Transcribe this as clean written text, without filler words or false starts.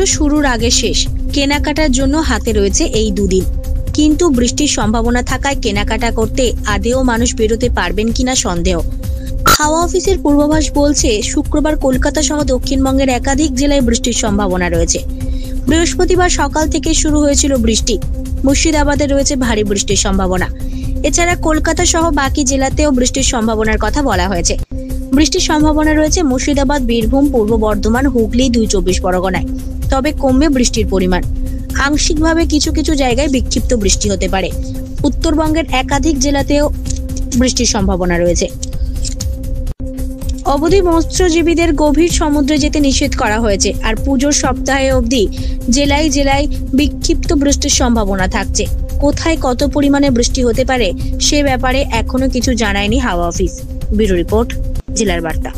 পুজো শুরুর আগে শেষ, কেনাকাটার জন্য হাতে রয়েছে এই দুদিন। কিন্তু বৃষ্টির সম্ভাবনা থাকায় কেনাকাটা করতে আদেও মানুষ বেরোতে পারবেন কিনা সন্দেহ। হাওয়া অফিসের পূর্বাভাস বলছে শুক্রবার কলকাতা সহ দক্ষিণবঙ্গের একাধিক জেলায় বৃষ্টির সম্ভাবনা রয়েছে। বৃহস্পতিবার সকাল থেকে শুরু হয়েছিল বৃষ্টি। মুর্শিদাবাদে রয়েছে ভারী বৃষ্টির সম্ভাবনা। এছাড়া কলকাতা সহ বাকি জেলাতেও বৃষ্টির সম্ভাবনার কথা বলা হয়েছে। বৃষ্টির সম্ভাবনা রয়েছে মুর্শিদাবাদ, বীরভূম, পূর্ব বর্ধমান, হুগলি, 2-24 পরগনায়। তবে কমবে বৃষ্টির পরিমাণ। আংশিকভাবে কিছু কিছু জায়গায় বিক্ষিপ্ত বৃষ্টি হতে পারে। উত্তরবঙ্গের একাধিক জেলাতেও বৃষ্টির সম্ভাবনা রয়েছে। অবধি মৎস্যজীবীদের গভীর সমুদ্রে যেতে নিষেধ করা হয়েছে। আর পুজোর সপ্তাহে অবধি জেলায় জেলায় বিক্ষিপ্ত বৃষ্টির সম্ভাবনা থাকছে। কোথায় কত পরিমাণে বৃষ্টি হতে পারে সে ব্যাপারে এখনো কিছু জানায়নি হাওয়া অফিস। ব্যুরো রিপোর্ট, জেলার বার্তা।